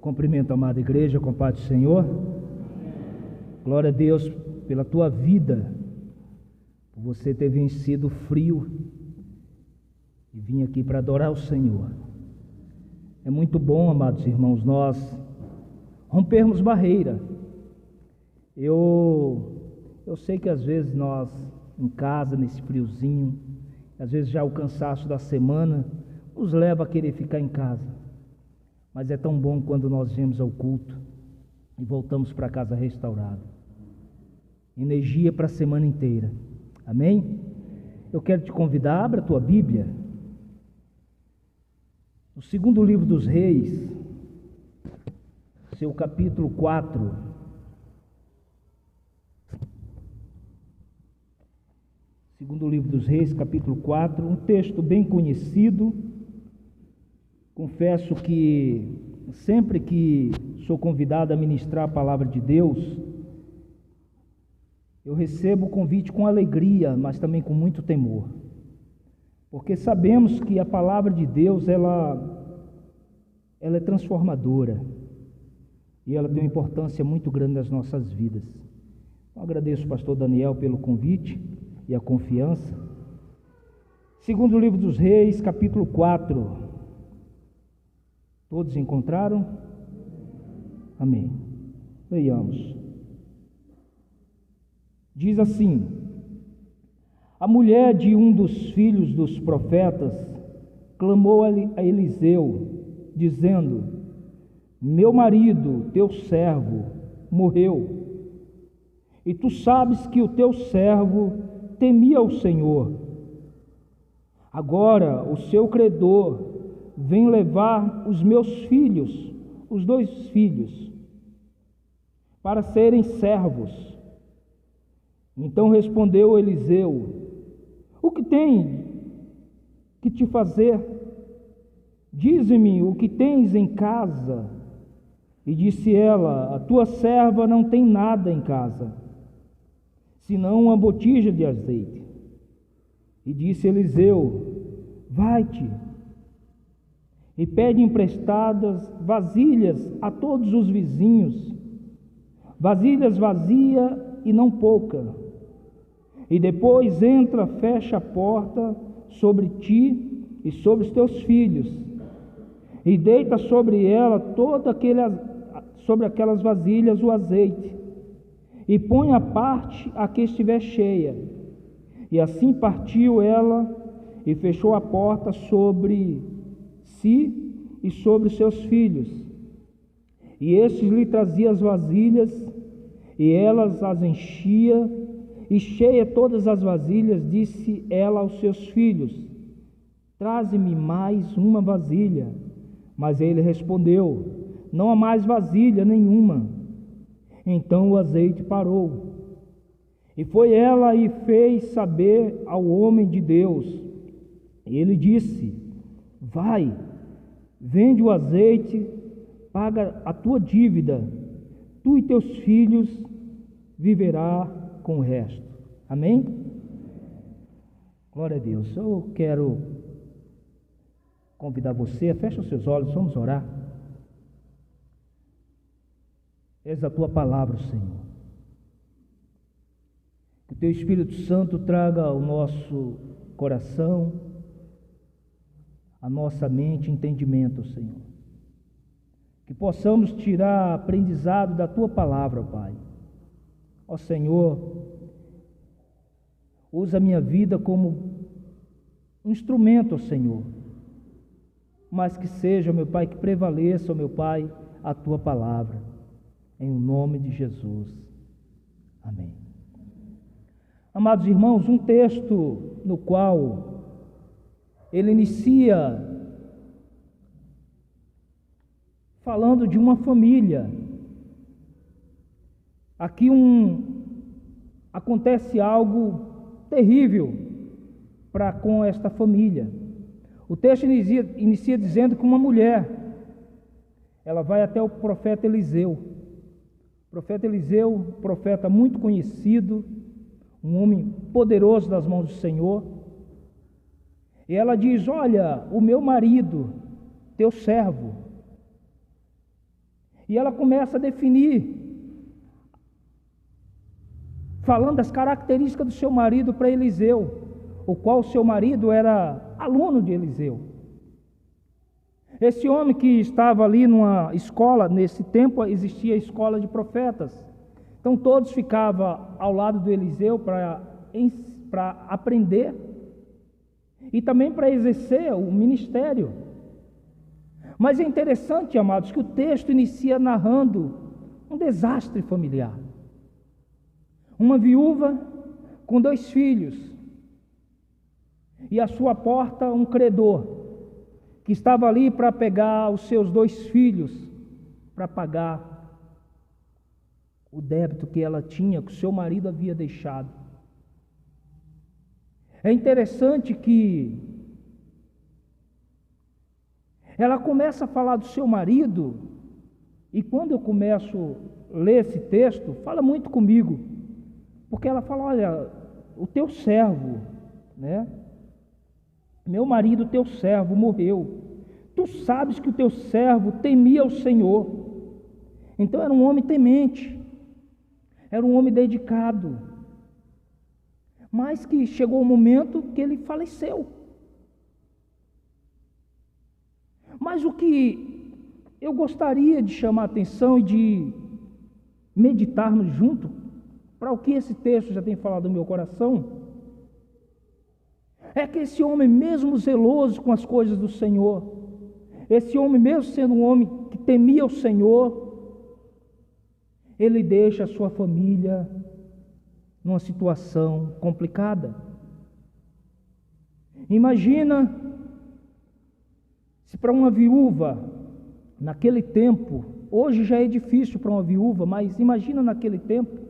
Cumprimento a amada igreja com a paz do Senhor. Glória a Deus pela tua vida, por você ter vencido o frio e vir aqui para adorar o Senhor. É muito bom, amados irmãos, nós rompermos barreira. Eu sei que às vezes nós, em casa, nesse friozinho, às vezes já o cansaço da semana nos leva a querer ficar em casa. Mas é tão bom quando nós viemos ao culto e voltamos para casa restaurado. Energia para a semana inteira. Amém? Eu quero te convidar, abra a tua Bíblia. No segundo livro dos Reis, seu capítulo 4. Segundo livro dos Reis, capítulo 4, um texto bem conhecido. Confesso que sempre que sou convidado a ministrar a palavra de Deus, eu recebo o convite com alegria, mas também com muito temor. Porque sabemos que a palavra de Deus, ela é transformadora. E ela tem uma importância muito grande nas nossas vidas. Então, agradeço ao pastor Daniel pelo convite e a confiança. Segundo livro dos Reis, capítulo 4. Todos encontraram? Amém. Leiamos. Diz assim: a mulher de um dos filhos dos profetas clamou a Eliseu, dizendo: meu marido, teu servo, morreu, e tu sabes que o teu servo temia o Senhor. Agora o seu credor vem levar os meus filhos, os 2 filhos, para serem servos. Então respondeu Eliseu: o que tem que te fazer? Dize-me o que tens em casa. E disse ela: a tua serva não tem nada em casa, senão uma botija de azeite. E disse Eliseu: vai-te e pede emprestadas vasilhas a todos os vizinhos, vasilhas vazias e não pouca. E depois entra, fecha a porta sobre ti e sobre os teus filhos, e deita sobre ela sobre aquelas vasilhas o azeite, e põe a parte a que estiver cheia. E assim partiu ela e fechou a porta sobre si e sobre os seus filhos. E estes lhe traziam as vasilhas, e elas as enchia, e cheia todas as vasilhas, disse ela aos seus filhos: traze-me mais uma vasilha. Mas ele respondeu: não há mais vasilha nenhuma. Então o azeite parou. E foi ela e fez saber ao homem de Deus. Ele disse: vai, vende o azeite, paga a tua dívida, tu e teus filhos viverá com o resto. Amém? Glória a Deus. Eu quero convidar você, fecha os seus olhos, vamos orar. És a tua palavra, Senhor. Que o teu Espírito Santo traga ao nosso coração, a nossa mente, entendimento, Senhor. Que possamos tirar aprendizado da tua palavra, Pai. Ó Senhor, usa a minha vida como um instrumento, Senhor. Mas que seja, meu Pai, que prevaleça, meu Pai, a tua palavra. Em nome de Jesus. Amém. Amados irmãos, um texto no qual ele inicia falando de uma família. Aqui acontece algo terrível com esta família. O texto inicia dizendo que uma mulher, ela vai até o profeta Eliseu. O profeta Eliseu, profeta muito conhecido, um homem poderoso das mãos do Senhor. E ela diz: olha, o meu marido, teu servo, E ela começa a definir, falando das características do seu marido para Eliseu, o qual o seu marido era aluno de Eliseu. Esse homem que estava ali numa escola, nesse tempo existia a escola de profetas. Então todos ficavam ao lado do Eliseu para aprender e também para exercer o ministério. Mas é interessante, amados, que o texto inicia narrando um desastre familiar. Uma viúva com 2 filhos e à sua porta um credor que estava ali para pegar os seus 2 filhos para pagar o débito que ela tinha, que o seu marido havia deixado. É interessante que ela começa a falar do seu marido, e quando eu começo a ler esse texto, fala muito comigo, porque ela fala: olha, o teu servo, né? Meu marido, teu servo, morreu. Tu sabes que o teu servo temia o Senhor. Então era um homem temente, era um homem dedicado, mas que chegou o momento que ele faleceu. Mas o que eu gostaria de chamar a atenção e de meditarmos junto, para o que esse texto já tem falado no meu coração, é que esse homem, mesmo zeloso com as coisas do Senhor, esse homem, mesmo sendo um homem que temia o Senhor, ele deixa a sua família numa situação complicada. Imagina se para uma viúva, naquele tempo, hoje já é difícil para uma viúva, mas imagina naquele tempo,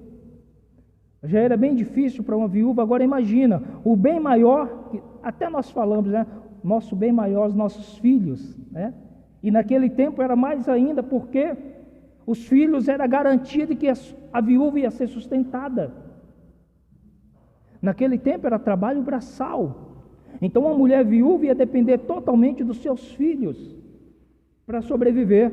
já era bem difícil para uma viúva. Agora imagina, o bem maior, até nós falamos, né? Nosso bem maior, os nossos filhos, né? E naquele tempo era mais ainda, porque os filhos era garantia de que a viúva ia ser sustentada. Naquele tempo era trabalho braçal. Então uma mulher viúva ia depender totalmente dos seus filhos para sobreviver.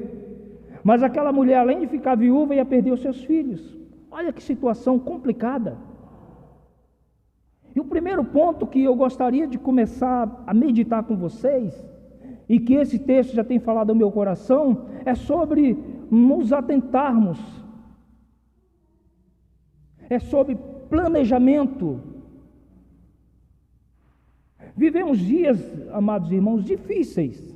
Mas aquela mulher, além de ficar viúva, ia perder os seus filhos. Olha que situação complicada. E o primeiro ponto que eu gostaria de começar a meditar com vocês, e que esse texto já tem falado ao meu coração, é sobre nos atentarmos, é sobre planejamento. Vivemos dias, amados irmãos, difíceis.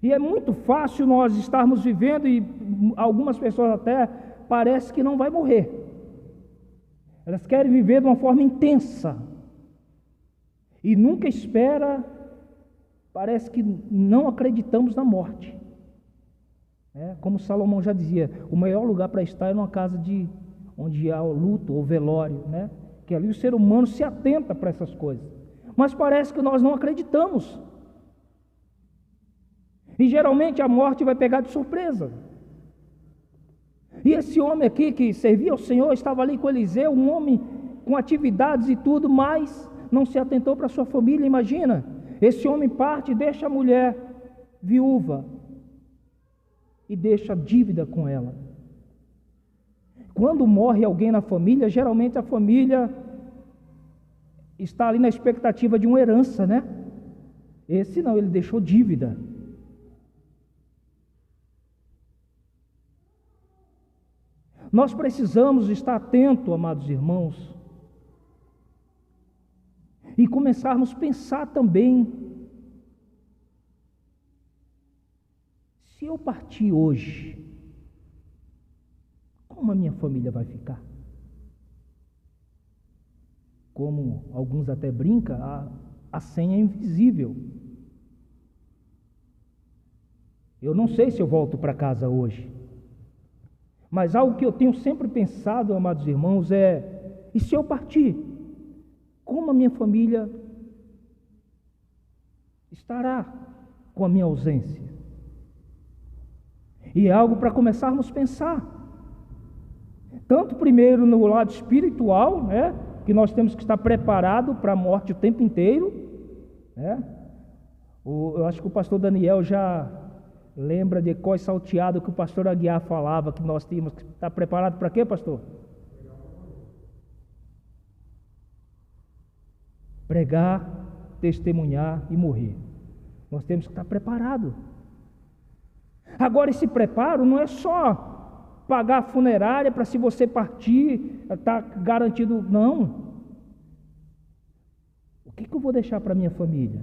E é muito fácil nós estarmos vivendo, e algumas pessoas até parece que não vai morrer. Elas querem viver de uma forma intensa e nunca espera, parece que não acreditamos na morte. Como Salomão já dizia, o melhor lugar para estar é numa casa onde há o luto ou velório, né? Que ali o ser humano se atenta para essas coisas. Mas parece que nós não acreditamos. E geralmente a morte vai pegar de surpresa. E esse homem aqui que servia ao Senhor, estava ali com Eliseu, um homem com atividades e tudo, mas não se atentou para a sua família. Imagina, esse homem parte e deixa a mulher viúva e deixa a dívida com ela. Quando morre alguém na família, geralmente a família está ali na expectativa de uma herança, né? Esse não, ele deixou dívida. Nós precisamos estar atentos, amados irmãos, e começarmos a pensar também: se eu partir hoje, como a minha família vai ficar? Como alguns até brincam, a senha é invisível. Eu não sei se eu volto para casa hoje. Mas algo que eu tenho sempre pensado, amados irmãos, é: e se eu partir, como a minha família estará com a minha ausência? E é algo para começarmos a pensar. Tanto primeiro no lado espiritual, né, que nós temos que estar preparados para a morte o tempo inteiro, né? Eu acho que o pastor Daniel já Lembra de Cós Salteado que o pastor Aguiar falava que nós tínhamos que estar preparado para quê, pastor? Pregar, testemunhar e morrer. Nós temos que estar preparados. Agora, esse preparo não é só pagar a funerária para, se você partir, estar garantido. Não. O que eu vou deixar para a minha família?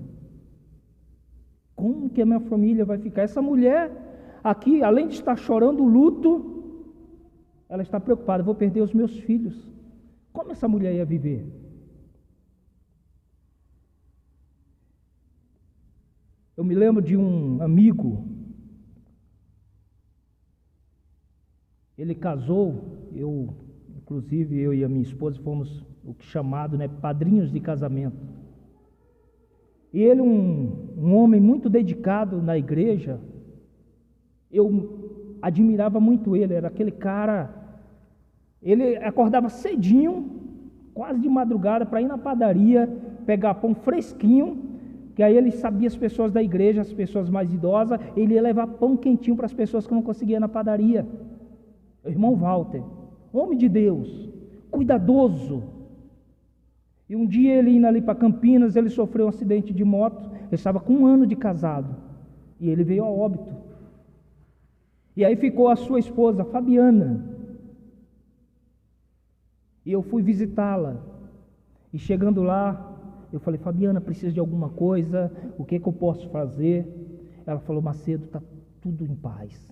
Como que a minha família vai ficar? Essa mulher aqui, além de estar chorando o luto, ela está preocupada: vou perder os meus filhos. Como essa mulher ia viver? Eu me lembro de um amigo. Ele casou, inclusive eu e a minha esposa fomos o que chamado, padrinhos de casamento. E ele, um homem muito dedicado na igreja, eu admirava muito ele. Era aquele cara, ele acordava cedinho, quase de madrugada, para ir na padaria, pegar pão fresquinho, que aí ele sabia as pessoas da igreja, as pessoas mais idosas, ele ia levar pão quentinho para as pessoas que não conseguiam ir na padaria. O irmão Walter, homem de Deus, cuidadoso. E um dia ele indo ali para Campinas, ele sofreu um acidente de moto. Ele estava com 1 ano de casado e ele veio a óbito. E aí ficou a sua esposa, Fabiana. E eu fui visitá-la. E chegando lá, eu falei: Fabiana, precisa de alguma coisa? O que eu posso fazer? Ela falou: Macedo, está tudo em paz.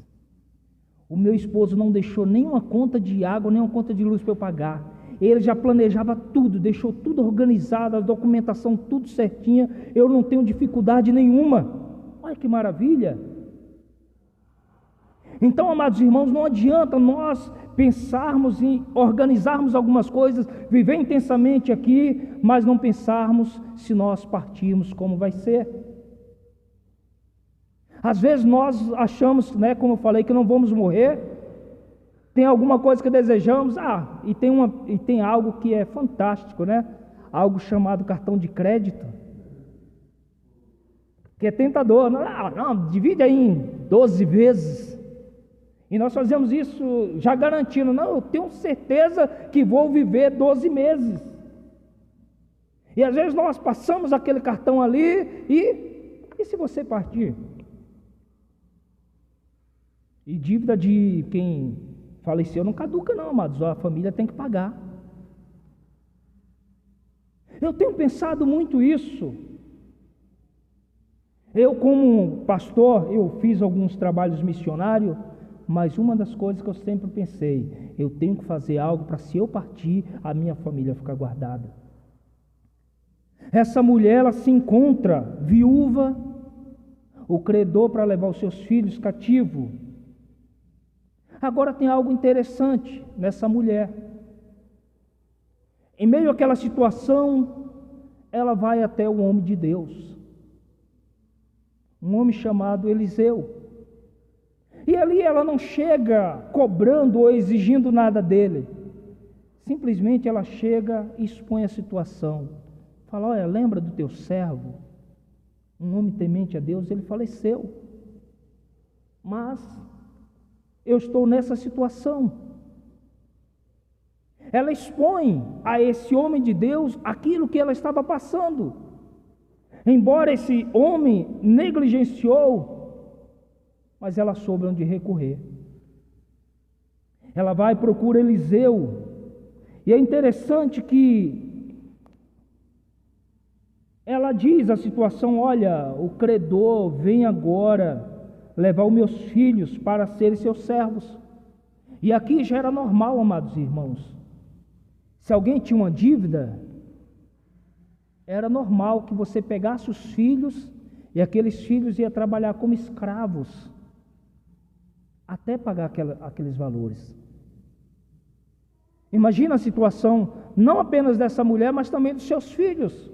O meu esposo não deixou nenhuma conta de água, nenhuma conta de luz para eu pagar. Ele já planejava tudo, deixou tudo organizado, a documentação tudo certinha. Eu não tenho dificuldade nenhuma. Olha que maravilha. Então, amados irmãos, não adianta nós pensarmos em organizarmos algumas coisas, viver intensamente aqui, mas não pensarmos se nós partirmos como vai ser. Às vezes nós achamos, como eu falei, que não vamos morrer. Tem alguma coisa que desejamos, e tem algo que é fantástico, algo chamado cartão de crédito, que é tentador. Não, divide aí em 12 vezes, e nós fazemos isso já garantindo: não, eu tenho certeza que vou viver 12 meses, e às vezes nós passamos aquele cartão ali, e se você partir? E dívida de quem faleceu não caduca não, amados, a família tem que pagar. Eu tenho pensado muito isso. Eu, como pastor, eu fiz alguns trabalhos missionários, mas uma das coisas que eu sempre pensei: eu tenho que fazer algo para, se eu partir, a minha família ficar guardada. Essa mulher, ela se encontra viúva, o credor para levar os seus filhos cativo. Agora tem algo interessante nessa mulher. Em meio àquela situação, ela vai até o homem de Deus, um homem chamado Eliseu. E ali ela não chega cobrando ou exigindo nada dele. Simplesmente ela chega e expõe a situação. Fala: olha, lembra do teu servo? Um homem temente a Deus, ele faleceu. Mas eu estou nessa situação. Ela expõe a esse homem de Deus aquilo que ela estava passando. Embora esse homem negligenciou, mas ela soube onde recorrer. Ela vai e procura Eliseu. E é interessante que ela diz a situação: olha, o credor vem agora levar os meus filhos para serem seus servos. E aqui já era normal, amados irmãos. Se alguém tinha uma dívida, era normal que você pegasse os filhos, e aqueles filhos iam trabalhar como escravos, até pagar aqueles valores. Imagina a situação, não apenas dessa mulher, mas também dos seus filhos.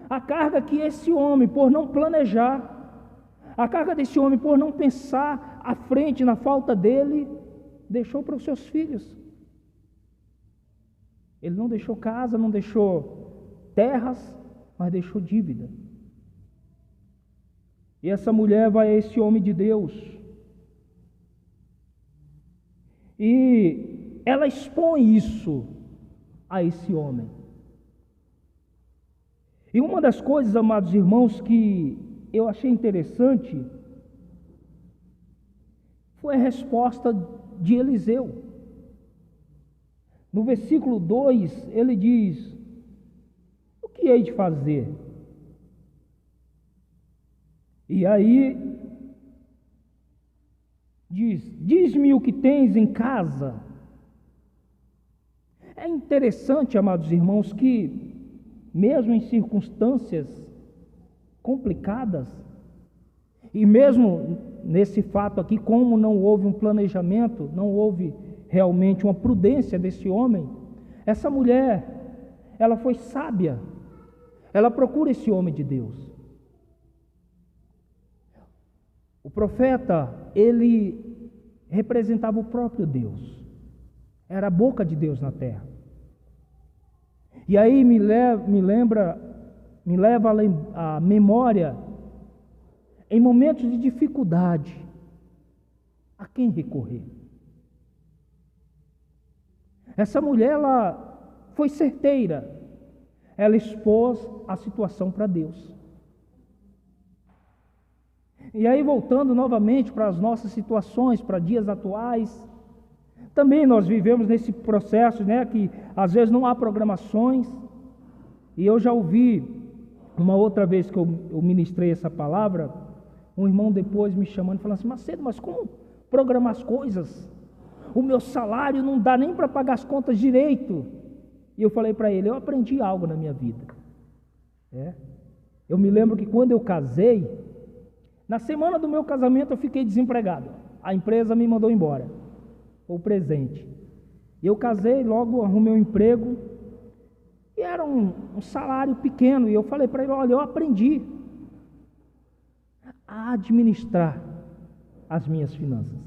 A carga que esse homem, por não planejar, a carga desse homem, por não pensar à frente na falta dele, deixou para os seus filhos. Ele não deixou casa, não deixou terras, mas deixou dívida. E essa mulher vai a esse homem de Deus. E ela expõe isso a esse homem. E uma das coisas, amados irmãos, que eu achei interessante foi a resposta de Eliseu. No versículo 2, ele diz: o que hei de fazer? E aí diz: diz-me o que tens em casa. É interessante, amados irmãos, que mesmo em circunstâncias complicadas, e mesmo nesse fato aqui, como não houve um planejamento, não houve realmente uma prudência desse homem, essa mulher, ela foi sábia, ela procura esse homem de Deus. O profeta, ele representava o próprio Deus, era a boca de Deus na terra. E aí me leva à memória, em momentos de dificuldade, a quem recorrer. Essa mulher, ela foi certeira, ela expôs a situação para Deus. E aí, voltando novamente para as nossas situações, para dias atuais, também nós vivemos nesse processo, né, que às vezes não há programações. E eu já ouvi, uma outra vez que eu ministrei essa palavra, um irmão depois me chamando e falando assim: Macedo, mas como programar as coisas? O meu salário não dá nem para pagar as contas direito. E eu falei para ele: eu aprendi algo na minha vida. Eu me lembro que quando eu casei, na semana do meu casamento eu fiquei desempregado. A empresa me mandou embora, o presente. Eu casei, logo arrumei um emprego, e era um salário pequeno. E eu falei para ele: olha, eu aprendi a administrar as minhas finanças.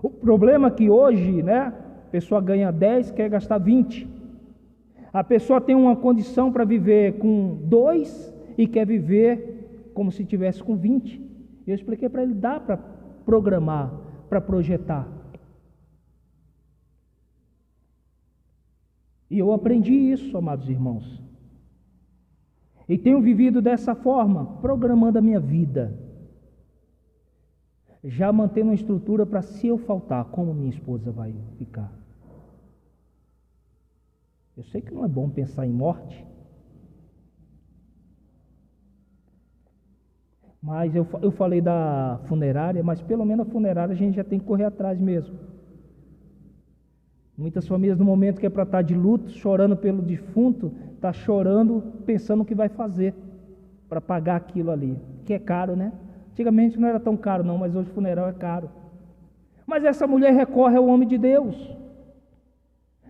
O problema é que hoje, né, a pessoa ganha 10, quer gastar 20. A pessoa tem uma condição para viver com 2 e quer viver como se tivesse com 20. Eu expliquei para ele: dá para programar, para projetar. E eu aprendi isso, amados irmãos. E tenho vivido dessa forma, programando a minha vida. Já mantendo uma estrutura para, se eu faltar, como minha esposa vai ficar. Eu sei que não é bom pensar em morte, mas eu falei da funerária, mas pelo menos a funerária a gente já tem que correr atrás mesmo. Muitas famílias, no momento que é para estar de luto, chorando pelo defunto, está chorando pensando o que vai fazer para pagar aquilo ali, que é caro, né? Antigamente não era tão caro não, mas hoje o funeral é caro. Mas essa mulher recorre ao homem de Deus.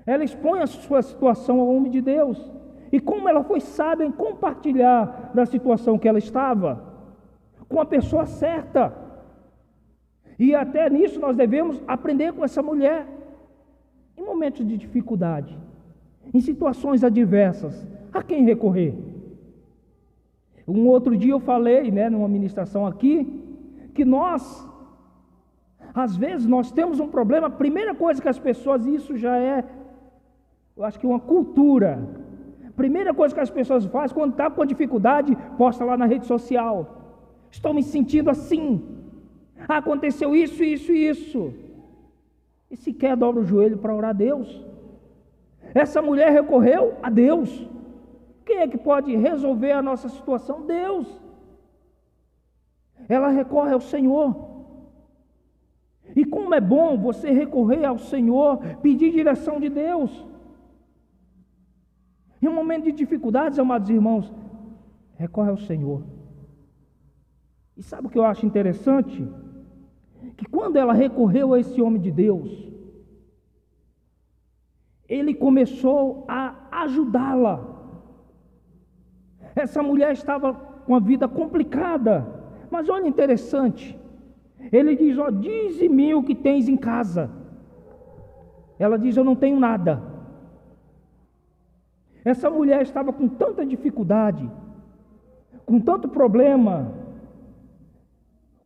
Ela expõe a sua situação ao homem de Deus. E como ela foi sábia em compartilhar da situação que ela estava com a pessoa certa. E até nisso nós devemos aprender com essa mulher. Em momentos de dificuldade, em situações adversas, a quem recorrer? Um outro dia eu falei, né, numa ministração aqui, que nós, às vezes, nós temos um problema. A primeira coisa que as pessoas, isso já é, eu acho que uma cultura. A primeira coisa que as pessoas fazem quando está com dificuldade, posta lá na rede social: estou me sentindo assim, aconteceu isso, isso e isso. E sequer dobra o joelho para orar a Deus. Essa mulher recorreu a Deus. Quem é que pode resolver a nossa situação? Deus. Ela recorre ao Senhor. E como é bom você recorrer ao Senhor, pedir direção de Deus. Em um momento de dificuldades, amados irmãos, recorre ao Senhor. E sabe o que eu acho interessante? Que quando ela recorreu a esse homem de Deus, ele começou a ajudá-la. Essa mulher estava com a vida complicada, mas olha interessante, ele diz: ó, dize-me o que tens em casa. Ela diz: eu não tenho nada. Essa mulher estava com tanta dificuldade, com tanto problema,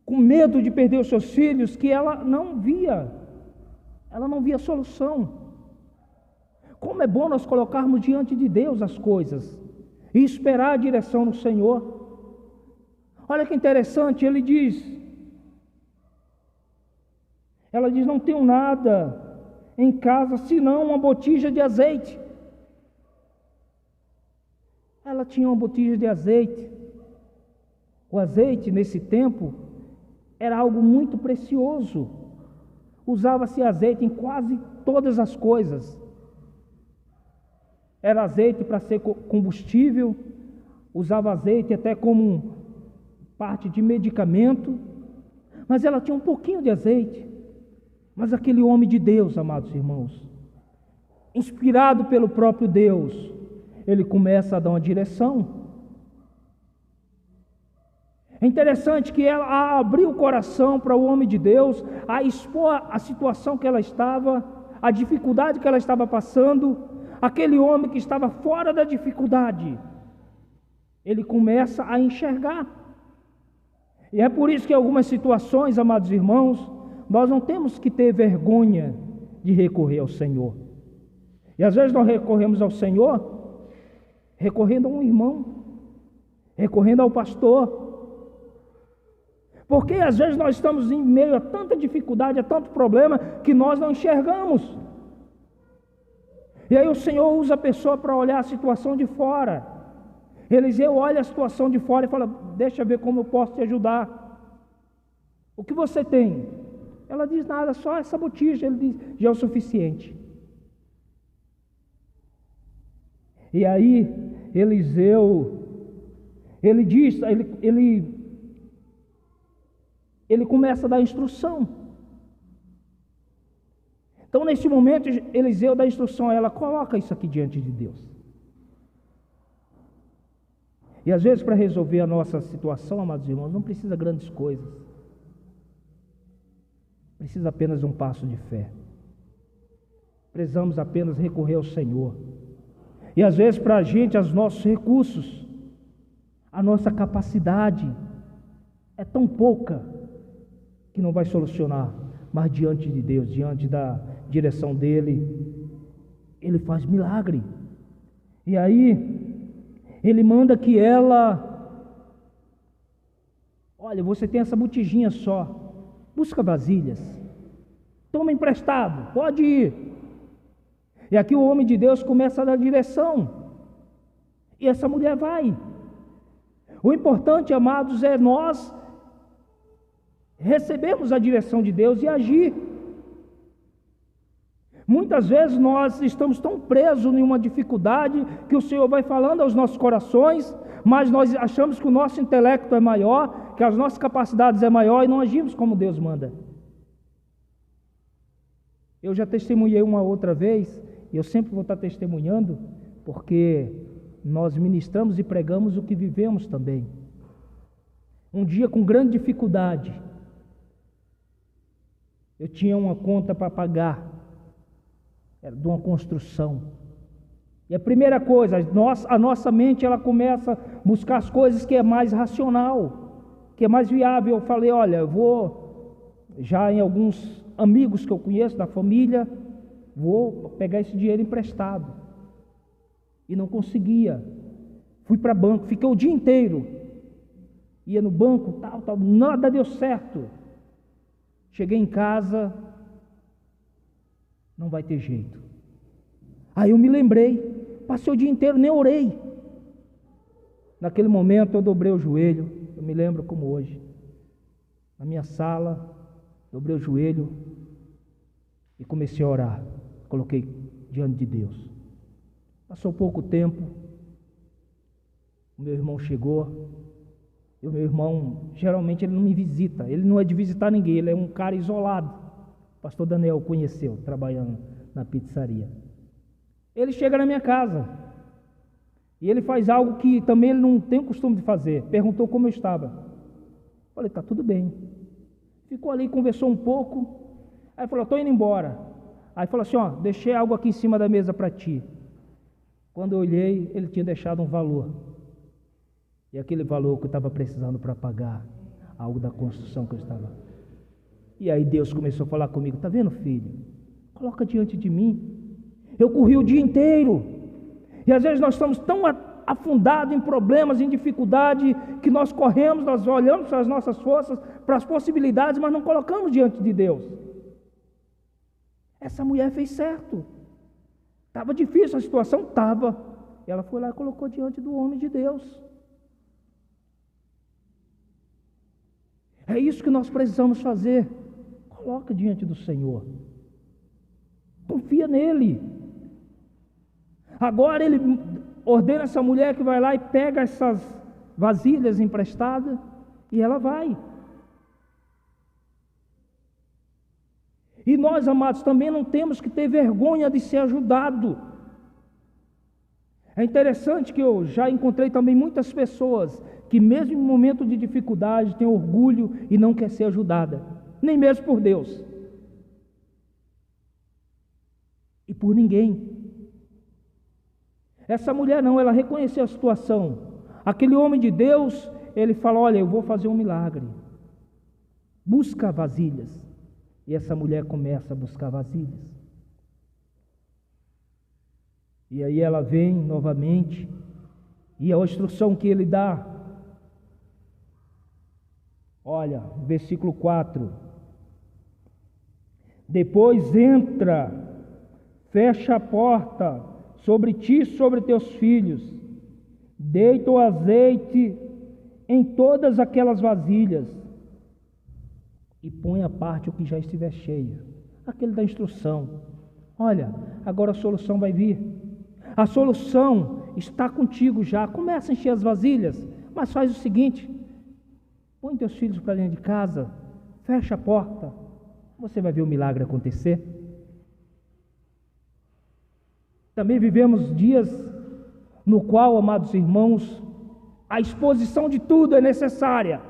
com medo de perder os seus filhos, que ela não via solução. Como é bom nós colocarmos diante de Deus as coisas e esperar a direção no Senhor. Olha que interessante, ela diz, não tenho nada em casa senão uma botija de azeite. Ela tinha uma botija de azeite. O azeite, nesse tempo, era algo muito precioso. Usava-se azeite em quase todas as coisas. Era azeite para ser combustível, usava azeite até como parte de medicamento, mas ela tinha um pouquinho de azeite. Mas aquele homem de Deus, amados irmãos, inspirado pelo próprio Deus, ele começa a dar uma direção. É interessante que ela abriu o coração para o homem de Deus, a expor a situação que ela estava, a dificuldade que ela estava passando. Aquele homem que estava fora da dificuldade, ele começa a enxergar. E é por isso que em algumas situações, amados irmãos, nós não temos que ter vergonha de recorrer ao Senhor. E às vezes nós recorremos ao Senhor, recorrendo a um irmão, recorrendo ao pastor, porque às vezes nós estamos em meio a tanta dificuldade, a tanto problema, que nós não enxergamos. E aí o Senhor usa a pessoa para olhar a situação de fora. Eliseu olha a situação de fora e fala, deixa eu ver como eu posso te ajudar. O que você tem? Ela diz, nada, só essa botija. Ele diz, já é o suficiente. E aí Eliseu, ele diz, ele começa a dar instrução. Então, nesse momento, Eliseu dá instrução a ela, coloca isso aqui diante de Deus. E às vezes, para resolver a nossa situação, amados irmãos, não precisa grandes coisas. Precisa apenas de um passo de fé. Precisamos apenas recorrer ao Senhor. E às vezes, para a gente, os nossos recursos, a nossa capacidade é tão pouca que não vai solucionar. Mas diante de Deus, diante da direção dele, ele faz milagre. E aí ele manda que ela, olha, você tem essa botijinha só, busca vasilhas, toma emprestado, pode ir. E aqui o homem de Deus começa a dar direção, e essa mulher vai. O importante, amados, é nós recebemos a direção de Deus e agir. Muitas vezes nós estamos tão presos em uma dificuldade que o Senhor vai falando aos nossos corações, mas nós achamos que o nosso intelecto é maior, que as nossas capacidades é maior e não agimos como Deus manda. Eu já testemunhei uma outra vez, e eu sempre vou estar testemunhando, porque nós ministramos e pregamos o que vivemos também. Um dia com grande dificuldade, eu tinha uma conta para pagar, era de uma construção. E a primeira coisa, a nossa mente ela começa a buscar as coisas que é mais racional, que é mais viável. Eu falei, olha, eu vou, já em alguns amigos que eu conheço da família, vou pegar esse dinheiro emprestado. E não conseguia. Fui para banco, fiquei o dia inteiro. Ia no banco, tal, nada deu certo. Cheguei em casa, não vai ter jeito. Aí eu me lembrei, passei o dia inteiro, nem orei. Naquele momento eu dobrei o joelho, eu me lembro como hoje. Na minha sala, dobrei o joelho e comecei a orar. Coloquei diante de Deus. Passou pouco tempo, o meu irmão chegou. E o meu irmão, geralmente ele não me visita, ele não é de visitar ninguém, ele é um cara isolado. O pastor Daniel conheceu, trabalhando na pizzaria. Ele chega na minha casa, e ele faz algo que também ele não tem o costume de fazer, perguntou como eu estava. Falei, está tudo bem. Ficou ali, conversou um pouco, aí falou, estou indo embora. Aí falou assim, ó, deixei algo aqui em cima da mesa para ti. Quando eu olhei, ele tinha deixado um valor. E aquele valor que eu estava precisando para pagar, algo da construção que eu estava. E aí Deus começou a falar comigo: está vendo, filho? Coloca diante de mim. Eu corri o dia inteiro. E às vezes nós estamos tão afundados em problemas, em dificuldade, que nós corremos, nós olhamos para as nossas forças, para as possibilidades, mas não colocamos diante de Deus. Essa mulher fez certo. Estava difícil a situação? Estava. Ela foi lá e colocou diante do homem de Deus. É isso que nós precisamos fazer. Coloca diante do Senhor. Confia nele. Agora ele ordena essa mulher que vai lá e pega essas vasilhas emprestadas e ela vai. E nós, amados, também não temos que ter vergonha de ser ajudado. É interessante que eu já encontrei também muitas pessoas que mesmo em momento de dificuldade têm orgulho e não quer ser ajudada, nem mesmo por Deus e por ninguém. Essa mulher não, ela reconheceu a situação. Aquele homem de Deus, ele fala: olha, eu vou fazer um milagre, busca vasilhas. E essa mulher começa a buscar vasilhas. E aí ela vem novamente, e a instrução que ele dá, olha, versículo 4: depois entra, fecha a porta sobre ti e sobre teus filhos, deita o azeite em todas aquelas vasilhas e põe à parte o que já estiver cheio. Aquele da instrução. Olha, agora a solução vai vir. A solução está contigo já. Começa a encher as vasilhas, mas faz o seguinte: põe teus filhos para dentro de casa, fecha a porta, você vai ver o milagre acontecer. Também vivemos dias no qual, amados irmãos, a exposição de tudo é necessária.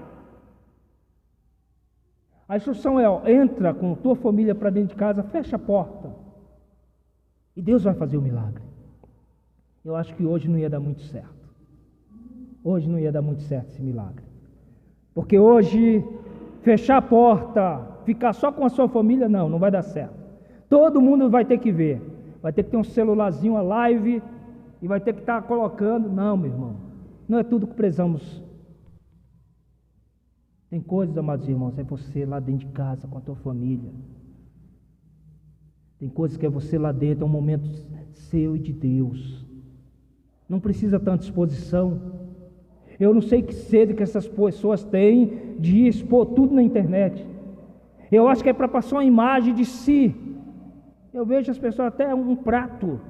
A instrução é: entra com tua família para dentro de casa, fecha a porta, e Deus vai fazer o milagre. Eu acho que hoje não ia dar muito certo. Hoje não ia dar muito certo esse milagre. Porque hoje, fechar a porta, ficar só com a sua família, não vai dar certo. Todo mundo vai ter que ver. Vai ter que ter um celularzinho, uma live, e vai ter que estar colocando. Não, meu irmão, não é tudo que precisamos. Tem coisas, amados irmãos, é você lá dentro de casa com a tua família. Tem coisas que é você lá dentro, é um momento seu e de Deus. Não precisa tanta exposição. Eu não sei que sede que essas pessoas têm de expor tudo na internet. Eu acho que é para passar uma imagem de si. Eu vejo as pessoas até um prato.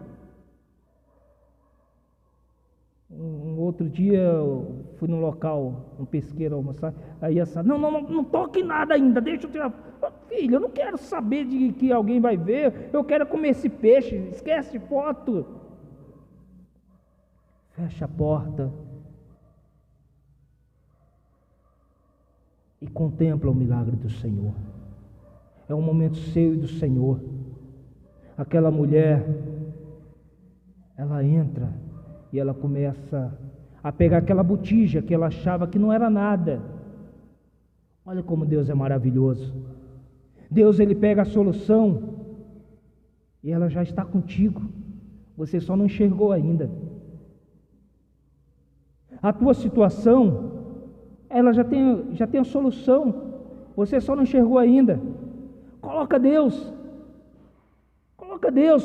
Um outro dia eu fui num local, um pesqueiro almoçar, aí essa, não toque nada ainda, deixa eu tirar. Filho, eu não quero saber de que alguém vai ver, eu quero comer esse peixe, esquece foto. Fecha a porta e contempla o milagre do Senhor. É um momento seu e do Senhor. Aquela mulher, ela entra e ela começa a pegar aquela botija que ela achava que não era nada. Olha como Deus é maravilhoso. Deus, ele pega a solução e ela já está contigo. Você só não enxergou ainda. A tua situação, ela já tem a solução. Você só não enxergou ainda. Coloca Deus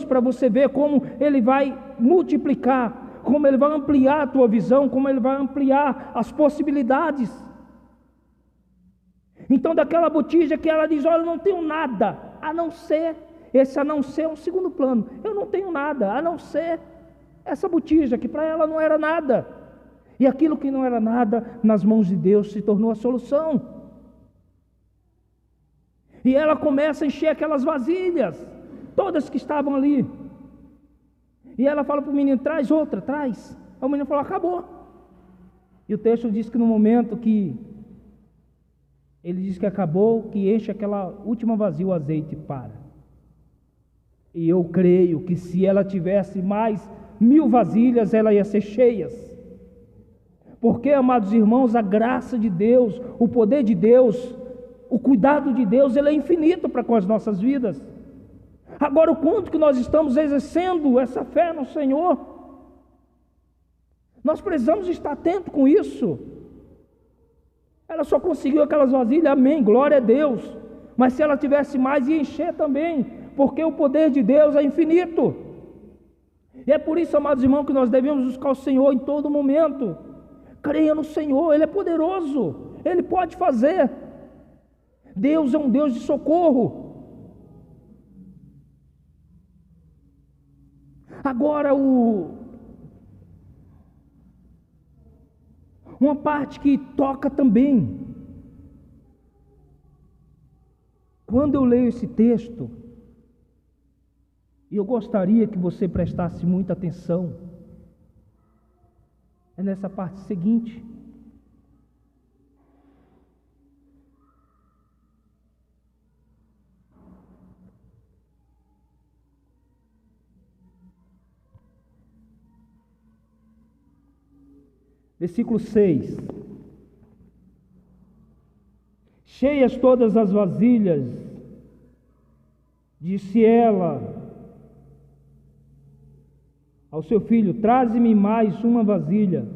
para você ver como Ele vai multiplicar, como Ele vai ampliar a tua visão, como Ele vai ampliar as possibilidades. Então, daquela botija que ela diz: olha, eu não tenho nada, a não ser, esse a não ser é um segundo plano, eu não tenho nada, a não ser essa botija, que para ela não era nada, e aquilo que não era nada, nas mãos de Deus se tornou a solução, e ela começa a encher aquelas vasilhas, todas que estavam ali, e ela fala para o menino: traz outra, traz. Aí o menino falou: acabou. E o texto diz que no momento que ele diz que acabou, que enche aquela última vazia, o azeite para. E eu creio que se ela tivesse mais 1000 vasilhas, ela ia ser cheias, Porque, amados irmãos, a graça de Deus, o poder de Deus, o cuidado de Deus, ele é infinito para com as nossas vidas. Agora, o quanto que nós estamos exercendo essa fé no Senhor, nós precisamos estar atentos com isso. Ela só conseguiu aquelas vasilhas, amém, glória a Deus. Mas se ela tivesse mais, ia encher também, porque o poder de Deus é infinito. E é por isso, amados irmãos, que nós devemos buscar o Senhor em todo momento. Creia no Senhor, Ele é poderoso, Ele pode fazer. Deus é um Deus de socorro. Agora, uma parte que toca também. Quando eu leio esse texto, e eu gostaria que você prestasse muita atenção, é nessa parte seguinte. Versículo 6. Cheias todas as vasilhas, disse ela ao seu filho: traze-me mais uma vasilha.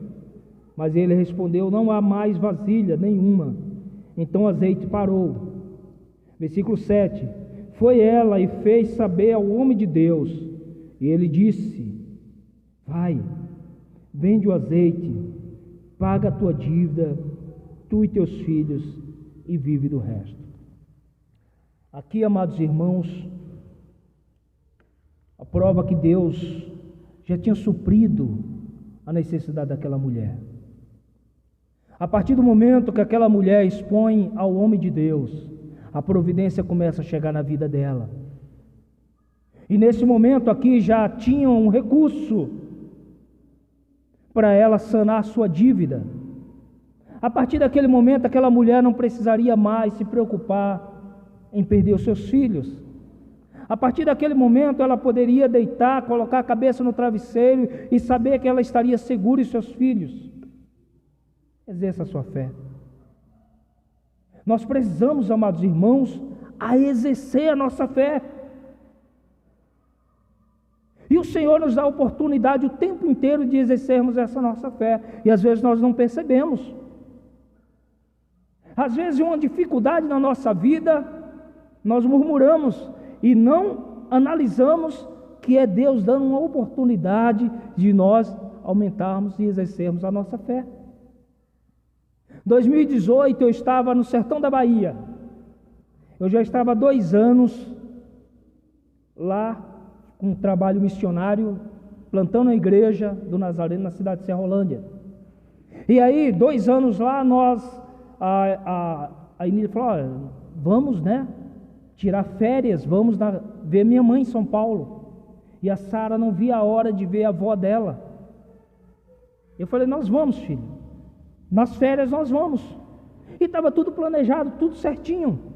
Mas ele respondeu: não há mais vasilha nenhuma. Então o azeite parou. Versículo 7. Foi ela e fez saber ao homem de Deus, e ele disse: vai, vende o azeite, paga a tua dívida, tu e teus filhos, e vive do resto. Aqui, amados irmãos, a prova que Deus já tinha suprido a necessidade daquela mulher. A partir do momento que aquela mulher expõe ao homem de Deus, a providência começa a chegar na vida dela. E nesse momento aqui já tinha um recurso para ela sanar sua dívida. A partir daquele momento, aquela mulher não precisaria mais se preocupar em perder os seus filhos. A partir daquele momento, ela poderia deitar, colocar a cabeça no travesseiro e saber que ela estaria segura e seus filhos. Exerça a sua fé. Nós precisamos, amados irmãos, a exercer a nossa fé. E o Senhor nos dá a oportunidade o tempo inteiro de exercermos essa nossa fé. E às vezes nós não percebemos. Às vezes, uma dificuldade na nossa vida, nós murmuramos e não analisamos que é Deus dando uma oportunidade de nós aumentarmos e exercermos a nossa fé. 2018 eu estava no sertão da Bahia. Eu já estava há 2 anos lá com um trabalho missionário, plantando a igreja do Nazareno na cidade de Serrolândia. E aí, 2 anos lá, a Emília falou: olha, vamos, né, tirar férias, vamos ver minha mãe em São Paulo. E a Sara não via a hora de ver a avó dela. Eu falei: nós vamos, filho, nas férias nós vamos. E estava tudo planejado, tudo certinho.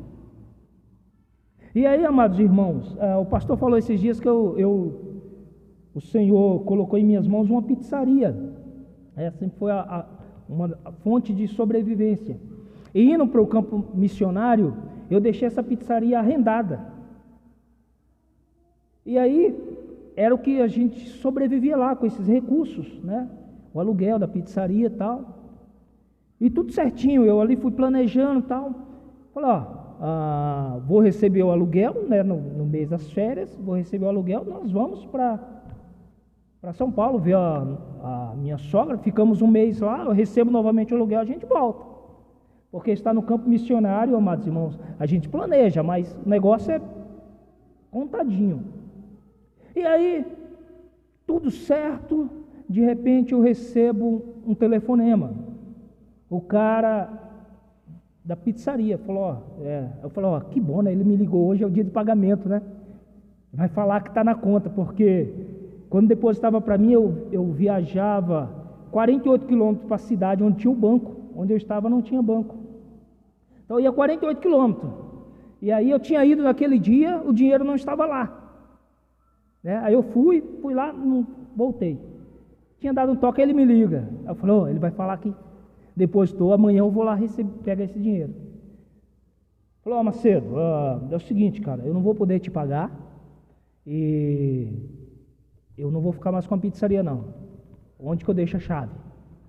E aí, amados irmãos, o pastor falou esses dias que o Senhor colocou em minhas mãos uma pizzaria. Essa foi uma fonte de sobrevivência. E indo para o campo missionário, eu deixei essa pizzaria arrendada. E aí, era o que a gente sobrevivia lá com esses recursos, né? O aluguel da pizzaria e tal. E tudo certinho, eu ali fui planejando e tal. Falei: vou receber o aluguel, né, no mês das férias, vou receber o aluguel, nós vamos para São Paulo ver a minha sogra, ficamos um mês lá, eu recebo novamente o aluguel, a gente volta. Porque está no campo missionário, amados irmãos, a gente planeja, mas o negócio é contadinho. E aí, tudo certo, de repente eu recebo um telefonema. O cara da pizzaria falou: eu falei: que bom, né? Ele me ligou hoje, é o dia de pagamento, né? Vai falar que está na conta, porque quando depositava para mim, eu viajava 48 quilômetros para a cidade onde tinha o banco. Onde eu estava não tinha banco. Então eu ia 48 quilômetros. E aí eu tinha ido naquele dia, o dinheiro não estava lá. Né? Aí eu fui lá, não voltei. Tinha dado um toque, ele me liga. Eu falei: ele vai falar que Depositou, amanhã eu vou lá pegar esse dinheiro. Falou: ó, Macedo, é o seguinte, cara, eu não vou poder te pagar e eu não vou ficar mais com a pizzaria, não. Onde que eu deixo a chave?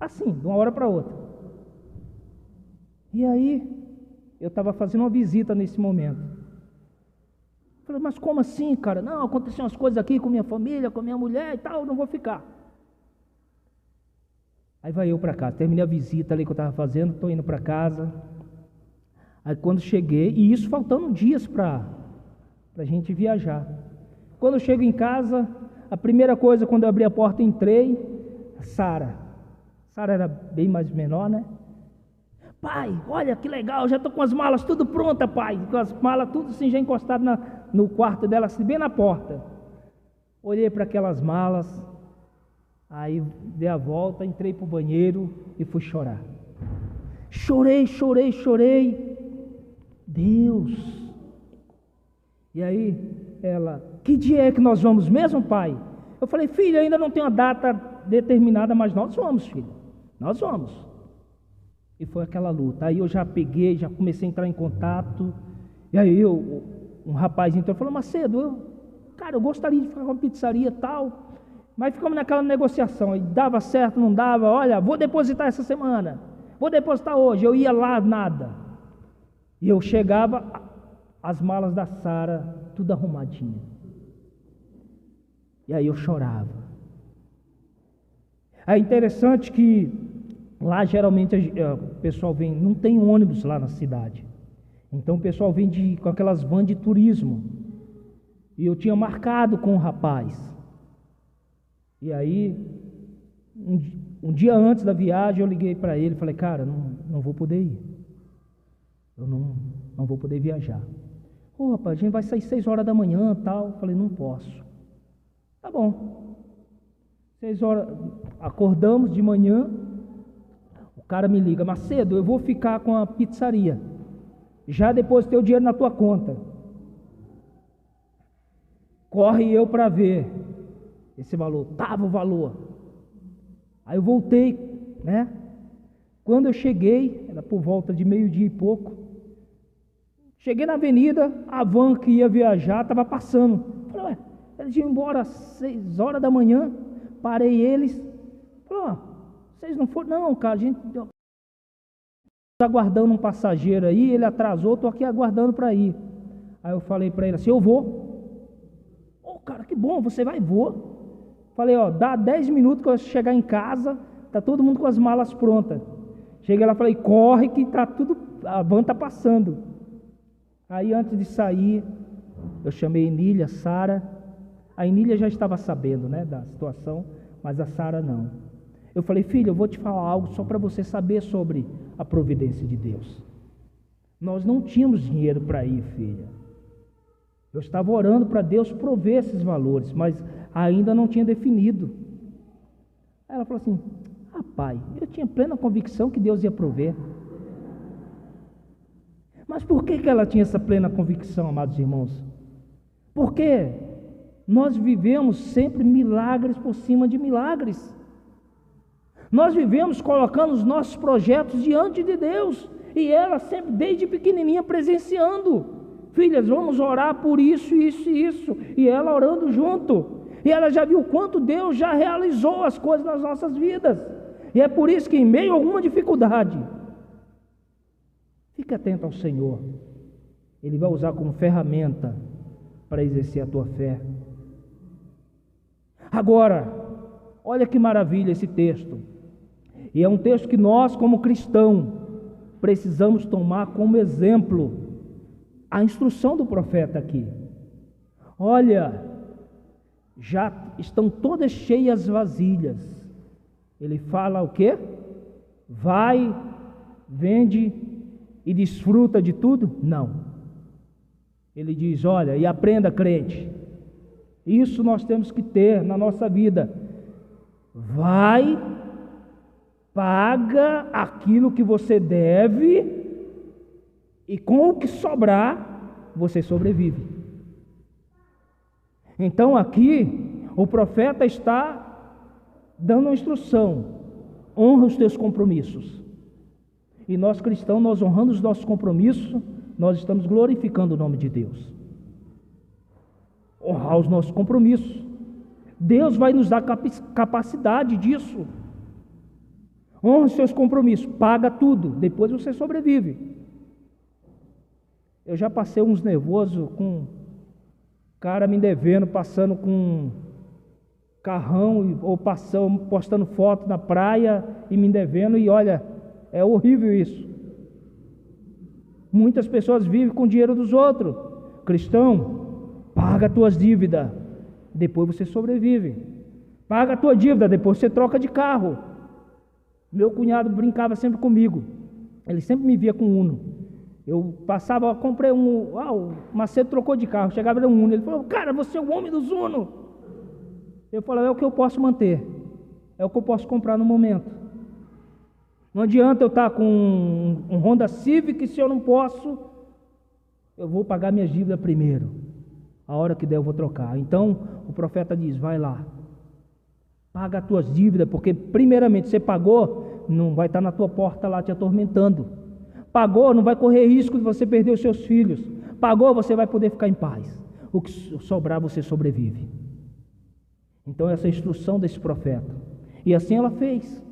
Assim, de uma hora para outra. E aí, eu estava fazendo uma visita nesse momento. Falei: mas como assim, cara? Não, aconteceram umas coisas aqui com minha família, com minha mulher e tal, eu não vou ficar. Aí vai eu para casa, terminei a visita ali que eu estava fazendo, estou indo para casa. Aí quando cheguei, e isso faltando dias para a gente viajar. Quando eu chego em casa, a primeira coisa, quando eu abri a porta, entrei, Sara era bem mais menor, né? Pai, olha que legal, já estou com as malas tudo pronta, pai. Com as malas tudo assim já encostadas no quarto dela, assim, bem na porta. Olhei para aquelas malas, aí dei a volta, entrei para o banheiro e fui chorar. Chorei. Deus. E aí ela: que dia é que nós vamos mesmo, pai? Eu falei: filho, ainda não tem uma data determinada, mas nós vamos, filho. Nós vamos. E foi aquela luta. Aí eu já peguei, já comecei a entrar em contato. E aí um rapaz entrou e falou: Macedo, eu gostaria de ficar com uma pizzaria e tal. Mas ficamos naquela negociação. Aí dava certo, não dava. Olha, vou depositar essa semana. Vou depositar hoje. Eu ia lá, nada. E eu chegava, as malas da Sara, tudo arrumadinho. E aí eu chorava. É interessante que lá geralmente o pessoal vem, não tem ônibus lá na cidade. Então o pessoal vem com aquelas vans de turismo. E eu tinha marcado com o rapaz. E aí, um dia antes da viagem, eu liguei para ele e falei: cara, não vou poder ir. Eu não vou poder viajar. Ô, rapaz, a gente vai sair 6 horas da manhã e tal. Eu falei: não posso. Tá bom. 6 horas, acordamos de manhã. O cara me liga: Macedo, eu vou ficar com a pizzaria. Já depositei o dinheiro na tua conta. Corre eu para ver esse valor. Tava o valor. Aí eu voltei, né? Quando eu cheguei, era por volta de 12:00 e pouco. Cheguei na avenida, a van que ia viajar estava passando. Falei: ué, eles iam embora às 6 horas da manhã. Parei eles. Falei: ó, vocês não foram? Não, cara, a gente está aguardando um passageiro aí, ele atrasou, estou aqui aguardando para ir. Aí eu falei para ele assim: eu vou. Ô, cara, que bom, você vai? Vou. Falei: ó, dá 10 minutos que eu chegar em casa, tá todo mundo com as malas prontas. Cheguei lá, falei: corre que tá tudo, a van tá passando. Aí antes de sair, eu chamei a Enília, a Sara. A Enília já estava sabendo, né, da situação, mas a Sara não. Eu falei: filha, eu vou te falar algo só para você saber sobre a providência de Deus. Nós não tínhamos dinheiro para ir, filha. Eu estava orando para Deus prover esses valores, mas ainda não tinha definido. Aí ela falou assim: pai, eu tinha plena convicção que Deus ia prover. Mas por que ela tinha essa plena convicção, amados irmãos? Porque nós vivemos sempre milagres por cima de milagres. Nós vivemos colocando os nossos projetos diante de Deus, e ela sempre, desde pequenininha, presenciando: filhas, vamos orar por isso, isso e isso, e ela orando junto, e ela já viu quanto Deus já realizou as coisas nas nossas vidas, e é por isso que em meio a alguma dificuldade, fique atento ao Senhor, Ele vai usar como ferramenta para exercer a tua fé. Agora, olha que maravilha esse texto, e é um texto que nós como cristãos precisamos tomar como exemplo a instrução do profeta aqui. Olha, já estão todas cheias vasilhas. Ele fala o quê? Vai, vende e desfruta de tudo? Não. Ele diz: olha, e aprenda, crente, isso nós temos que ter na nossa vida. Vai, paga aquilo que você deve, e com o que sobrar, você sobrevive. Então aqui, o profeta está dando uma instrução: honra os teus compromissos. E nós cristãos, nós honrando os nossos compromissos, nós estamos glorificando o nome de Deus. Honrar os nossos compromissos. Deus vai nos dar capacidade disso. Honre os seus compromissos, paga tudo, depois você sobrevive. Eu já passei uns nervosos com cara me devendo, passando com carrão, ou postando foto na praia e me devendo, e olha, é horrível isso. Muitas pessoas vivem com o dinheiro dos outros. Cristão, paga as tuas dívidas, depois você sobrevive. Paga a tua dívida, depois você troca de carro. Meu cunhado brincava sempre comigo, ele sempre me via com Uno. Eu passava, comprei o Macedo trocou de carro, chegava no Uno, ele falou: cara, você é o homem dos Uno. Eu falava: é o que eu posso manter, é o que eu posso comprar no momento. Não adianta eu estar com um Honda Civic, se eu não posso, eu vou pagar minhas dívidas primeiro, a hora que der eu vou trocar. Então o profeta diz: vai lá, paga as tuas dívidas, porque primeiramente você pagou, não vai estar na tua porta lá te atormentando. Pagou, não vai correr risco de você perder os seus filhos. Pagou, você vai poder ficar em paz. O que sobrar, você sobrevive. Então essa é a instrução desse profeta. E assim ela fez.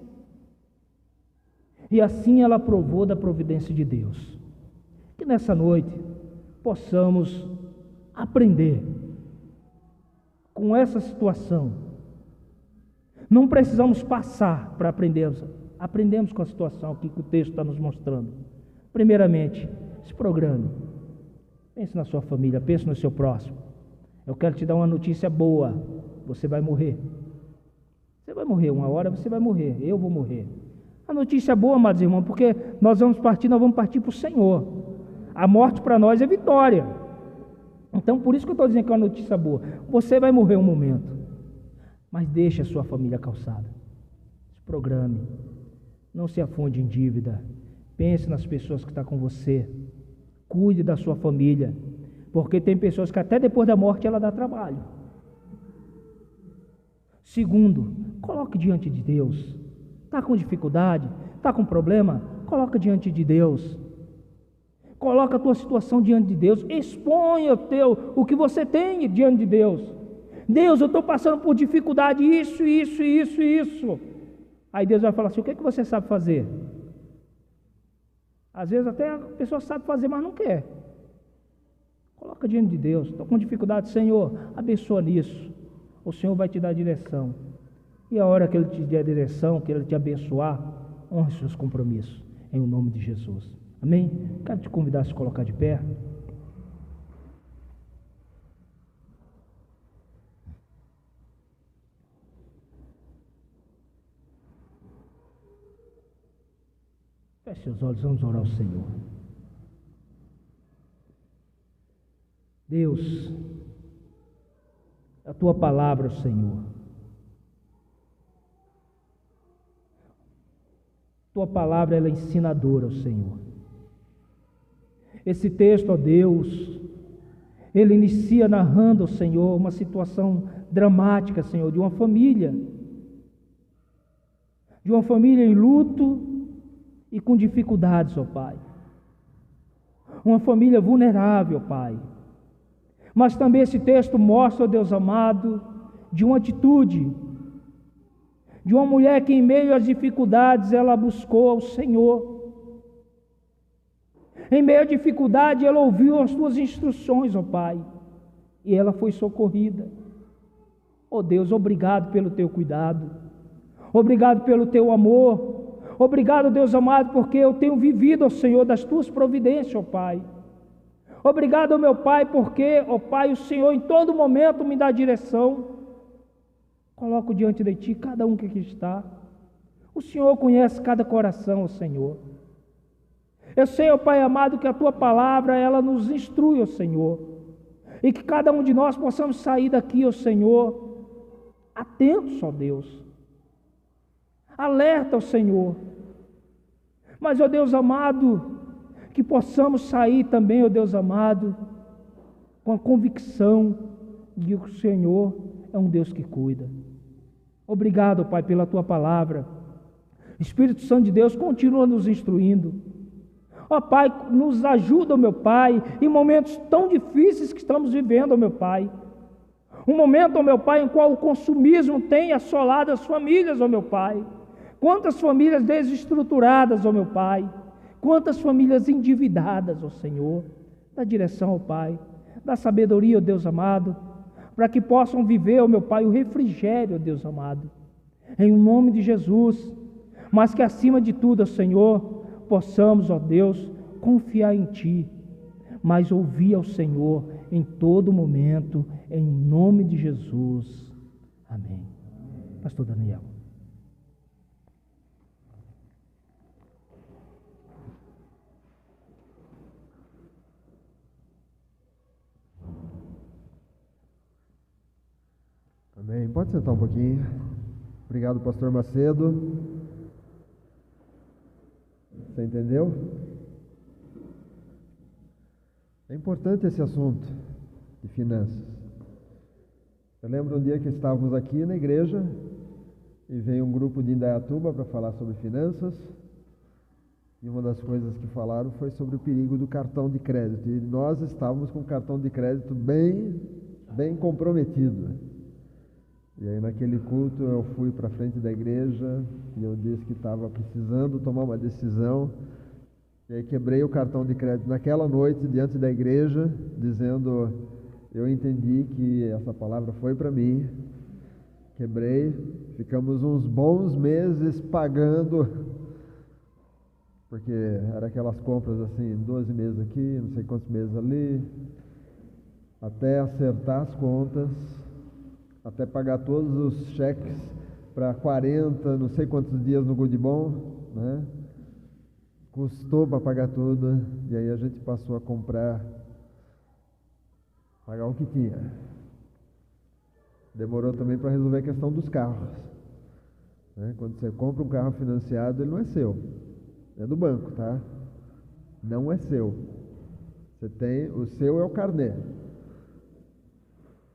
E assim ela provou da providência de Deus. Que nessa noite possamos aprender com essa situação. Não precisamos passar para aprendermos. Aprendemos com a situação aqui que o texto está nos mostrando. Primeiramente, se programe. Pense na sua família, pense no seu próximo. Eu quero te dar uma notícia boa. Você vai morrer. Você vai morrer, uma hora você vai morrer. Eu vou morrer. A notícia boa, amados irmãos, porque nós vamos partir para o Senhor. A morte para nós é vitória. Então, por isso que eu estou dizendo que é uma notícia boa. Você vai morrer um momento, mas deixe a sua família calçada. Se programe. Não se afunde em dívida. Pense nas pessoas que estão com você. Cuide da sua família. Porque tem pessoas que até depois da morte ela dá trabalho. Segundo, coloque diante de Deus. Está com dificuldade? Está com problema? Coloca diante de Deus. Coloca a tua situação diante de Deus. Exponha o que você tem diante de Deus. Deus, eu estou passando por dificuldade, isso. Aí Deus vai falar assim: o que você sabe fazer? Às vezes até a pessoa sabe fazer, mas não quer. Coloca diante de Deus. Estou com dificuldade, Senhor, abençoa nisso. O Senhor vai te dar direção. E a hora que Ele te der a direção, que Ele te abençoar, honre seus compromissos. Em nome de Jesus. Amém? Quero te convidar a se colocar de pé. Feche seus olhos, vamos orar ao Senhor. Deus, a Tua palavra, Senhor. Tua palavra, ela é ensinadora, Senhor. Esse texto, ó Deus, ele inicia narrando, Senhor, uma situação dramática, Senhor, de uma família em luto e com dificuldades, ó Pai. Uma família vulnerável, Pai. Mas também esse texto mostra, ó Deus amado, de uma atitude, de uma mulher que em meio às dificuldades ela buscou ao Senhor. Em meio à dificuldade ela ouviu as Tuas instruções, ó Pai, e ela foi socorrida. Ó Deus, obrigado pelo Teu cuidado, obrigado pelo Teu amor. Obrigado, Deus amado, porque eu tenho vivido, ó Senhor, das Tuas providências, ó Pai. Obrigado, meu Pai, porque, ó Pai, o Senhor em todo momento me dá direção. Coloco diante de Ti cada um que aqui está. O Senhor conhece cada coração, ó Senhor. Eu sei, ó Pai amado, que a Tua palavra, ela nos instrui, ó Senhor. E que cada um de nós possamos sair daqui, ó Senhor, atentos, ó Deus. Alerta ao Senhor. Mas, ó Deus amado, que possamos sair também, ó Deus amado, com a convicção de que o Senhor é um Deus que cuida. Obrigado, Pai, pela Tua palavra. Espírito Santo de Deus continua nos instruindo. Ó Pai, nos ajuda, meu Pai, em momentos tão difíceis que estamos vivendo, meu Pai. Um momento, meu Pai, em qual o consumismo tem assolado as famílias, meu Pai. Quantas famílias desestruturadas, meu Pai. Quantas famílias endividadas, Senhor. Dá direção, Pai. Dá sabedoria, Deus amado, para que possam viver, meu Pai, o refrigério, Deus amado. Em nome de Jesus. Mas que acima de tudo, Senhor, possamos, ó Deus, confiar em Ti, mas ouvir ao Senhor em todo momento, em nome de Jesus. Amém. Pastor Daniel. Amém. Pode sentar um pouquinho. Obrigado, pastor Macedo. Você entendeu? É importante esse assunto de finanças. Eu lembro um dia que estávamos aqui na igreja e veio um grupo de Indaiatuba para falar sobre finanças, e uma das coisas que falaram foi sobre o perigo do cartão de crédito, e nós estávamos com o cartão de crédito bem comprometido. E aí naquele culto eu fui para frente da igreja e eu disse que estava precisando tomar uma decisão. E aí quebrei o cartão de crédito naquela noite diante da igreja, dizendo, eu entendi que essa palavra foi para mim. Quebrei, ficamos uns bons meses pagando, porque era aquelas compras assim, 12 meses aqui, não sei quantos meses ali, até acertar as contas, até pagar todos os cheques para 40, não sei quantos dias no Goodbom, né? Custou para pagar tudo, e aí a gente passou a pagar o que tinha. Demorou também para resolver a questão dos carros, né? Quando você compra um carro financiado, ele não é seu, é do banco, tá? Não é seu. O seu é o carnê.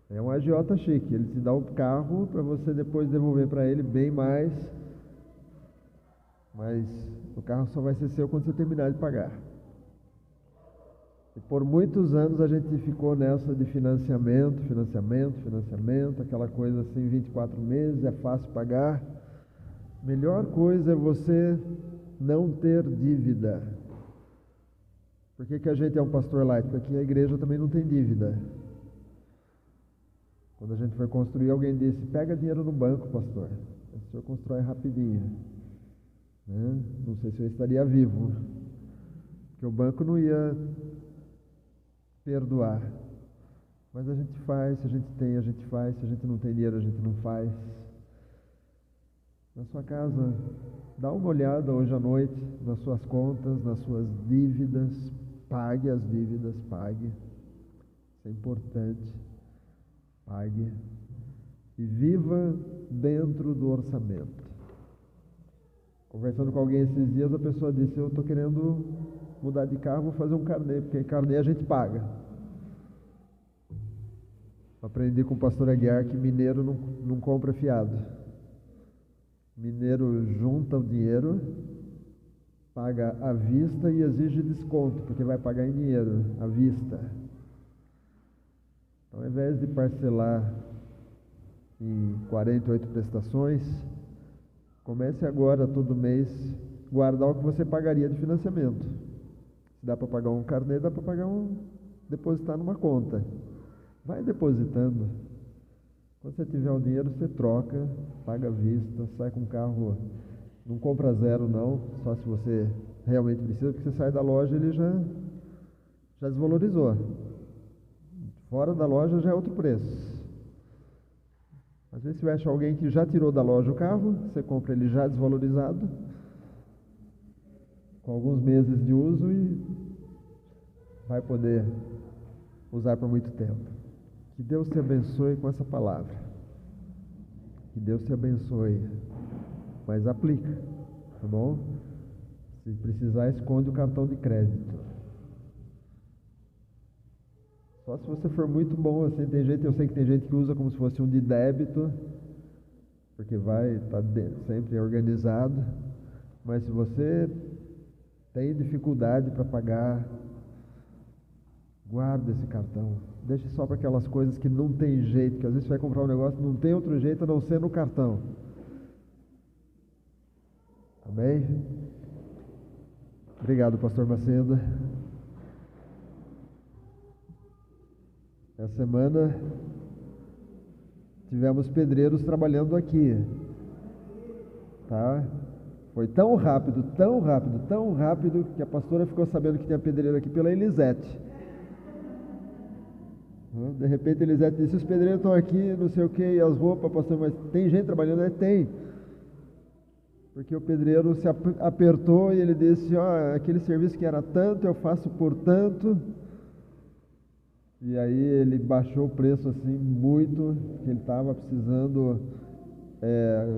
É um agiota chique, ele te dá o carro para você depois devolver para ele bem mais, mas o carro só vai ser seu quando você terminar de pagar. E por muitos anos a gente ficou nessa de financiamento, aquela coisa assim, 24 meses, é fácil pagar. Melhor coisa é você não ter dívida. Por que a gente é um pastor light? Porque aqui a igreja também não tem dívida. Quando a gente foi construir, alguém disse, pega dinheiro no banco, pastor, o senhor constrói rapidinho, né? Não sei se eu estaria vivo, porque o banco não ia perdoar, mas a gente faz, se a gente tem, a gente faz, se a gente não tem dinheiro, a gente não faz. Na sua casa, dá uma olhada hoje à noite nas suas contas, nas suas dívidas, pague as dívidas, pague, isso é importante. Pague e viva dentro do orçamento. Conversando com alguém esses dias, a pessoa disse, eu estou querendo mudar de carro, vou fazer um carnê, porque carnê a gente paga. Aprendi com o pastor Aguiar que mineiro não compra fiado. Mineiro junta o dinheiro, paga à vista e exige desconto, porque vai pagar em dinheiro, à vista. Então, ao invés de parcelar em 48 prestações, comece agora, todo mês, guardar o que você pagaria de financiamento. Se dá para pagar um carnê, dá para pagar depositar numa conta. Vai depositando. Quando você tiver o dinheiro, você troca, paga à vista, sai com o carro, não compra zero não, só se você realmente precisa, porque você sai da loja e ele já desvalorizou. Fora da loja já é outro preço. Às vezes você acha alguém que já tirou da loja o carro, você compra ele já desvalorizado, com alguns meses de uso e vai poder usar por muito tempo. Que Deus te abençoe com essa palavra. Que Deus te abençoe. Mas aplica, tá bom? Se precisar, esconde o cartão de crédito. Só se você for muito bom, assim, eu sei que tem gente que usa como se fosse um de débito, porque vai estar sempre organizado, Mas se você tem dificuldade para pagar, guarda esse cartão. Deixe só para aquelas coisas que não tem jeito, que às vezes você vai comprar um negócio, não tem outro jeito a não ser no cartão. Amém? Obrigado, pastor Macedo. Essa semana tivemos pedreiros trabalhando aqui, tá? Foi tão rápido, tão rápido, tão rápido, que a pastora ficou sabendo que tinha pedreiro aqui pela Elisete. De repente a Elisete disse: os pedreiros estão aqui, não sei o que, e as roupas, pastor, mas tem gente trabalhando? Tem. Porque o pedreiro se apertou e ele disse: aquele serviço que era tanto, eu faço por tanto. E aí ele baixou o preço assim muito, que ele estava precisando,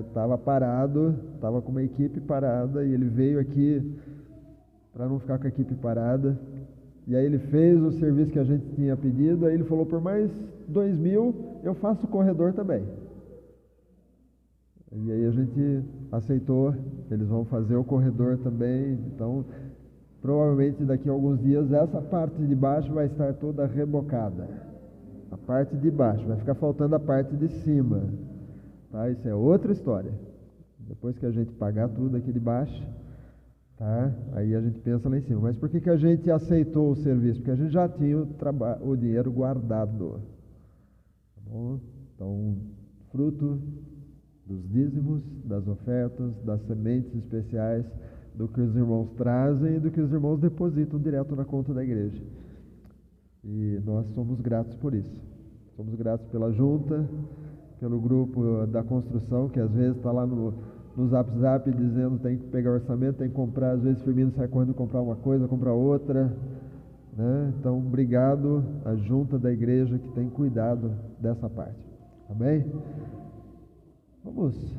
estava parado, estava com uma equipe parada, e ele veio aqui para não ficar com a equipe parada. E aí ele fez o serviço que a gente tinha pedido, aí ele falou: por mais 2.000 eu faço o corredor também. E aí a gente aceitou, eles vão fazer o corredor também. Então provavelmente daqui a alguns dias essa parte de baixo vai estar toda rebocada. A parte de baixo, vai ficar faltando a parte de cima, tá? Isso é outra história. Depois que a gente pagar tudo aqui de baixo, tá? Aí a gente pensa lá em cima. Mas por que a gente aceitou o serviço? Porque a gente já tinha o dinheiro guardado, tá bom? Então, fruto dos dízimos, das ofertas, das sementes especiais, do que os irmãos trazem e do que os irmãos depositam direto na conta da igreja. E nós somos gratos por isso. Somos gratos pela junta, pelo grupo da construção, que às vezes está lá no Zap dizendo tem que pegar orçamento, tem que comprar, às vezes Firmino sai correndo comprar uma coisa, comprar outra, né? Então, obrigado à junta da igreja que tem cuidado dessa parte. Amém? Vamos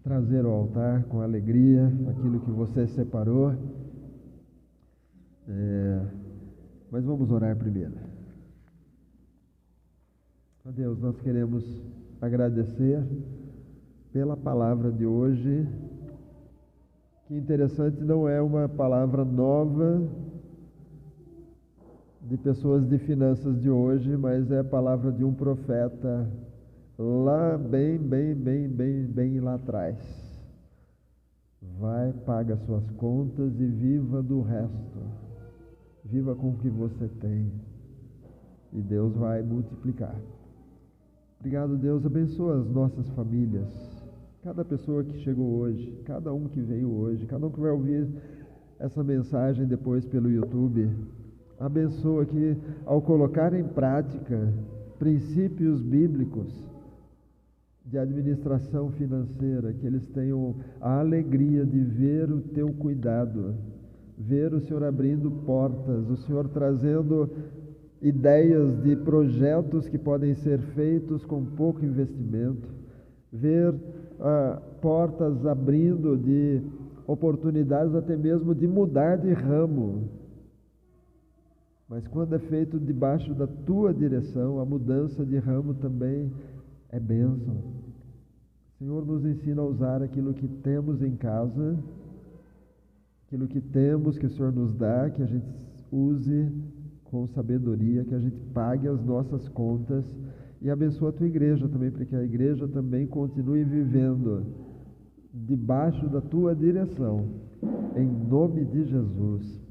trazer ao altar com alegria aquilo que você separou. Mas vamos orar primeiro. Ó Deus, nós queremos agradecer pela palavra de hoje. Que interessante, não é uma palavra nova de pessoas de finanças de hoje, mas é a palavra de um profeta lá bem lá atrás. Vai, paga suas contas e viva do resto. Viva com o que você tem. E Deus vai multiplicar. Obrigado, Deus. Abençoa as nossas famílias. Cada pessoa que chegou hoje, cada um que veio hoje, cada um que vai ouvir essa mensagem depois pelo YouTube. Abençoa que, ao colocar em prática princípios bíblicos de administração financeira, que eles tenham a alegria de ver o teu cuidado, ver o Senhor abrindo portas, o Senhor trazendo ideias de projetos que podem ser feitos com pouco investimento, ver portas abrindo de oportunidades até mesmo de mudar de ramo. Mas quando é feito debaixo da tua direção, a mudança de ramo também é bênção. Senhor, nos ensina a usar aquilo que temos em casa, aquilo que temos, que o Senhor nos dá, que a gente use com sabedoria, que a gente pague as nossas contas e abençoa a tua igreja também, para que a igreja também continue vivendo debaixo da tua direção. Em nome de Jesus.